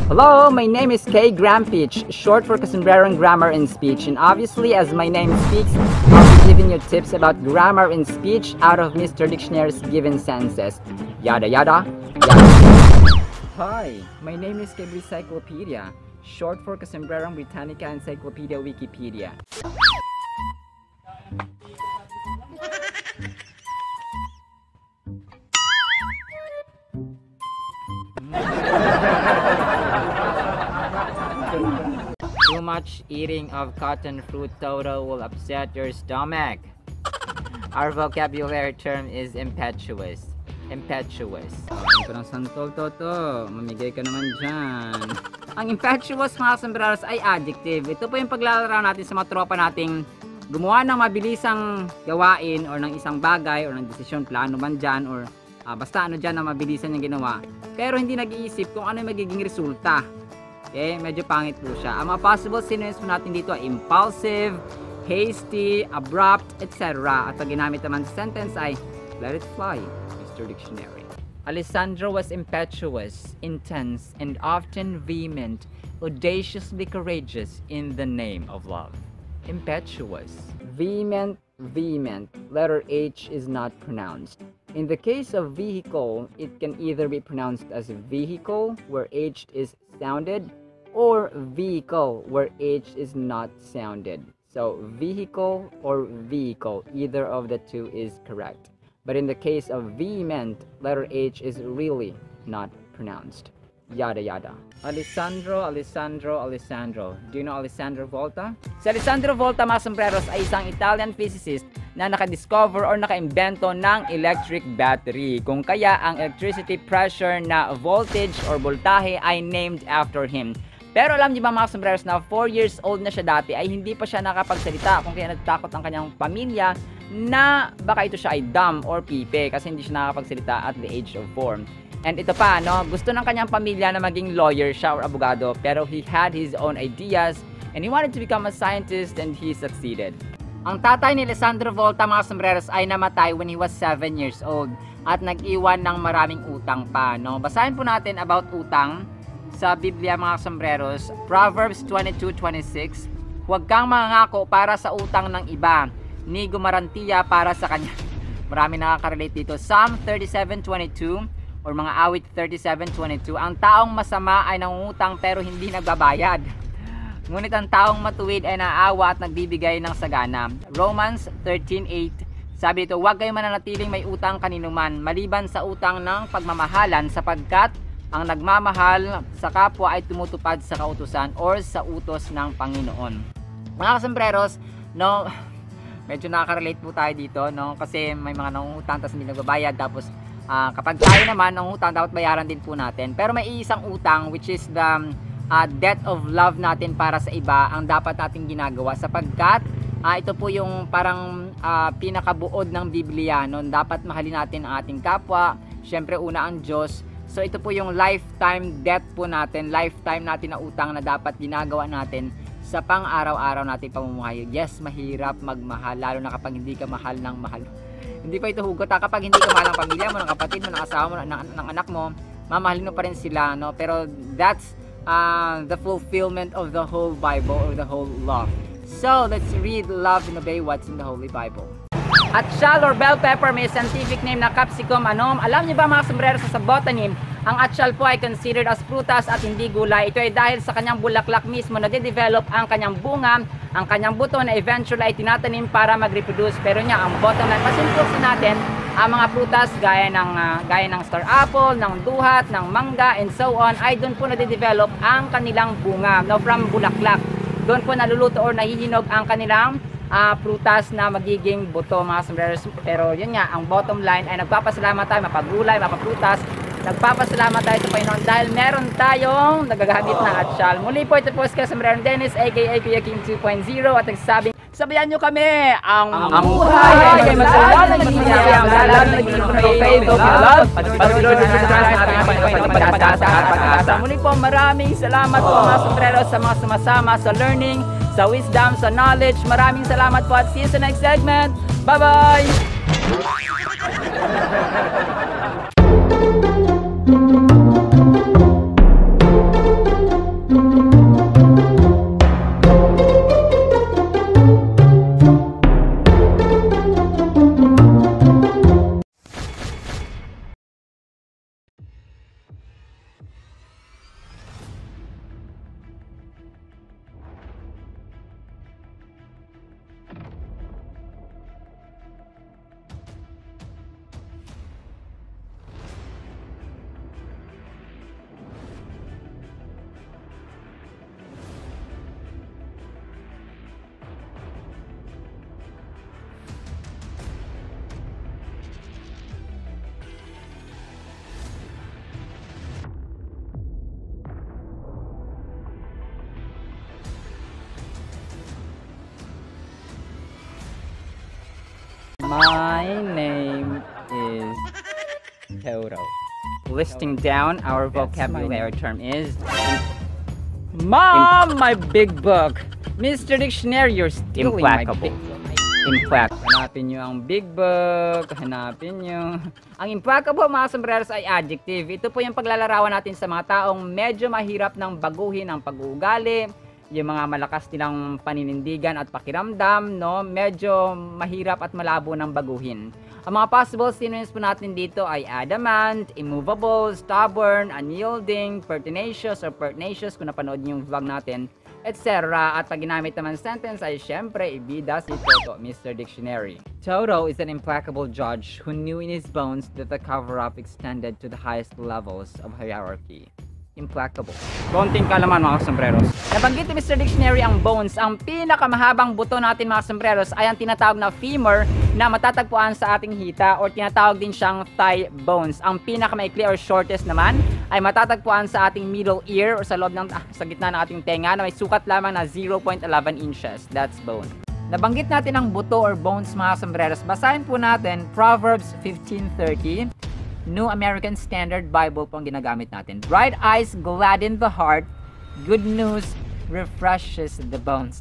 Hello, my name is Kay Grampich, short for Kasumbrero in Grammar and Speech, and obviously, as my name speaks, I'll be giving you tips about grammar and speech out of Mr. Dictionary's given sentences. Yada yada yada. Hi, my name is Kay Encyclopedia, short for Kasumbrero Britannica Encyclopedia Wikipedia. Too much eating of cotton fruit toto will upset your stomach. Our vocabulary term is impetuous. Impetuous. Ang parang santol toto, mamigay ka naman dyan. Ang impetuous mga sombreros ay adjective. Ito po yung paglalaro natin sa mga tropa nating gumawa ng mabilisang gawain or ng isang bagay or ng desisyon, plano man dyan or basta ano dyan na mabilisan yung ginawa. Pero hindi nag-iisip kung ano yung magiging resulta. Okay, medyo pangit po siya. Ang mga possible synonyms po natin dito ay impulsive, hasty, abrupt, etc. At pag ginamit naman sa sentence ay let it fly, Mr. Dictionary. Alessandro was impetuous, intense, and often vehement, audaciously courageous in the name of love. Impetuous. Vehement, vehement. Letter H is not pronounced. In the case of vehicle, it can either be pronounced as vehicle, where H is sounded, or vehicle, where H is not sounded. So vehicle or vehicle, either of the two is correct. But in the case of vehement, letter H is really not pronounced. Yada yada. Alessandro. Do you know Alessandro Volta? Si Alessandro Volta, mga sombreros, ay isang Italian physicist na nakadiscover or nakaimbento ng electric battery. Kung kaya ang electricity pressure na voltage or voltahe ay named after him. Pero alam niyo ba mga sombreros na 4 years old na siya dati ay hindi pa siya nakapagsalita, kung kaya natatakot ang kanyang pamilya na baka ito siya ay dumb or pipe kasi hindi siya nakapagsalita at the age of 4. And ito pa, no, gusto ng kanyang pamilya na maging lawyer siya or abogado, pero he had his own ideas and he wanted to become a scientist and he succeeded. Ang tatay ni Alessandro Volta, mga sombreros, ay namatay when he was 7 years old at nag-iwan ng maraming utang pa, no. Basahin po natin about utang sa Biblia, mga sombreros. Proverbs 22:26. Huwag kang mangako para sa utang ng iba, ni gumarantiya para sa kanya. Marami nakaka-relate dito. Psalm 37:22 or mga awit 37:22. Ang taong masama ay nangungutang pero hindi nagbabayad. Ngunit ang taong matuwid ay naawa at nagbibigay ng sagana. Romans 13:8. Sabi dito, huwag kayong mananatiling may utang kaninuman, maliban sa utang ng pagmamahalan, sapagkat ang nagmamahal sa kapwa ay tumutupad sa kautusan or sa utos ng Panginoon. Mga sombreros, no, medyo nakaka-relate po tayo dito, no, kasi may mga nangungutang tapos hindi nagbabayad, tapos kapag tayo naman ng utang, dapat bayaran din po natin. Pero may isang utang, which is the debt of love natin para sa iba, ang dapat natin ginagawa, sapagkat ito po yung parang pinakabuod ng Biblia, no? Dapat mahalin natin ang ating kapwa, syempre una ang Diyos. So ito po yung lifetime debt po natin, lifetime natin na utang na dapat ginagawa natin sa pang-araw-araw natin pamumuhay. Yes, mahirap magmahal, lalo na kapag hindi ka mahal ng mahal. Hindi pa ito hugot kapag hindi ka mahal ng pamilya mo, ng kapatid mo, ng asawa mo, ng anak mo, mamahalin mo pa rin sila, no? Pero that's the fulfillment of the whole Bible or the whole law. So let's read, love, and obey what's in the Holy Bible. Atsyal or bell pepper, may scientific name na Capsicum annum. Alam niyo ba mga sombreros, sa botany, ang atsyal po ay considered as prutas at hindi gulay. Ito ay dahil sa kanyang bulaklak mismo na de-develop ang kanyang bunga, ang kanyang buto na eventually ay tinatanim para mag-reproduce. Pero niya, ang bottom line, masimploksin natin, ang mga prutas gaya ng star apple, ng duhat, ng mangga, and so on, ay doon po na-develop ang kanilang bunga, no, from bulaklak. Doon po naluluto or nahihinog ang kanilang prutas na magiging buto, mga sombreros. Pero yun nga, ang bottom line ay nagpapasalamat tayo, mapagulay, mapaprutas. Nagpapasalamat tayo sa Panginoon dahil meron tayong nagagamit na atsyal. Muli po, ito po si Sombrero Dennis, aka Pia King 2.0, at nagsasabing, sabayan nyo kami, ang buhay ay masalanan ng masalanan ng faith of love, pagsunod sa pag-asa. Muli po, maraming salamat po mga sombrero sa mga sumasama sa learning, sa wisdom, sa knowledge. Maraming salamat po at see you sa next segment. Bye-bye! My name is Toro. Listing down our vocabulary term is Mom, my big book. Mr. Dictionary, you're stealing my big book. Implacable. Hanapin nyo ang big book. Hanapin nyo. Ang implacable, mga sombreros, ay adjective. Ito po yung paglalarawan natin sa mga taong medyo mahirap ng baguhin ang pag-uugali, yung mga malakas nilang paninindigan at pakiramdam, no? Medyo mahirap at malabo ng baguhin. Ang mga possible synonyms po natin dito ay adamant, immovable, stubborn, unyielding, pertinacious or pertinacious kung napanood niyo yung vlog natin, etc. At pag ginamit naman sentence ay syempre ibida si Toto, Mr. Dictionary. Toto is an implacable judge who knew in his bones that the cover-up extended to the highest levels of hierarchy. Implacable. Konting kalaman, mga sombreros. Nabanggit ni Mr. Dictionary ang bones. Ang pinakamahabang buto natin, mga sombreros, ay ang tinatawag na femur na matatagpuan sa ating hita or tinatawag din siyang thigh bones. Ang pinakamaikli or shortest naman ay matatagpuan sa ating middle ear or sa loob ng sa gitna ng ating tenga na may sukat lamang na 0.11 inches. That's bone. Nabanggit natin ang buto or bones, mga sombreros. Basahin po natin Proverbs 15:30. New American Standard Bible po ang ginagamit natin. Bright eyes gladden the heart. Good news refreshes the bones.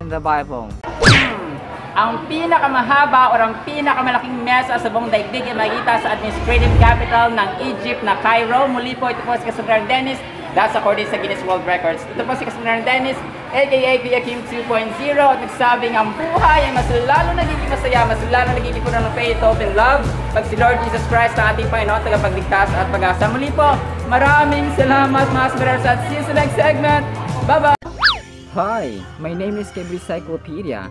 In the Bible. Ang pinakamahaba o ang pinakamalaking mesa sa buong daigdig ay makikita sa administrative capital ng Egypt na Cairo. Muli po, ito po si Kasundran Dennis. That's according sa Guinness World Records. Ito po si Kasundran Dennis, aka Kuya Kim 2.0, at nagsabing ang buhay ay mas lalo nagiging masaya, mas lalo nagiging puno ng faith, hope, and love pag si Lord Jesus Christ na ating Panginoon, tagapagligtas at pag-asa. Muli po, maraming salamat mga Smerers at see you sa next segment. Bye-bye! Hi, my name is Kebri Cyclopedia.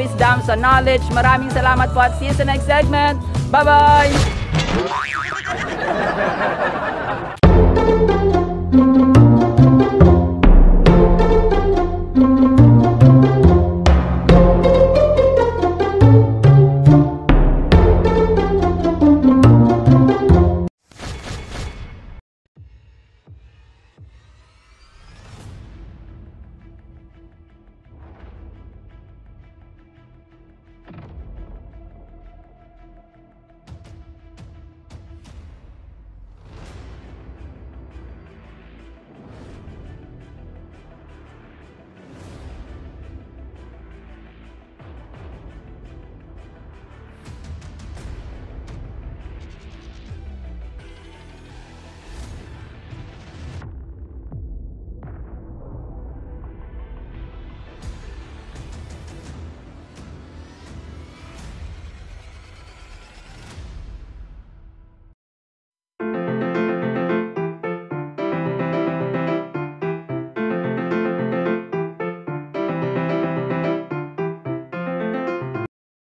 wisdom, sa knowledge. Maraming salamat po at see you sa next segment. Bye-bye!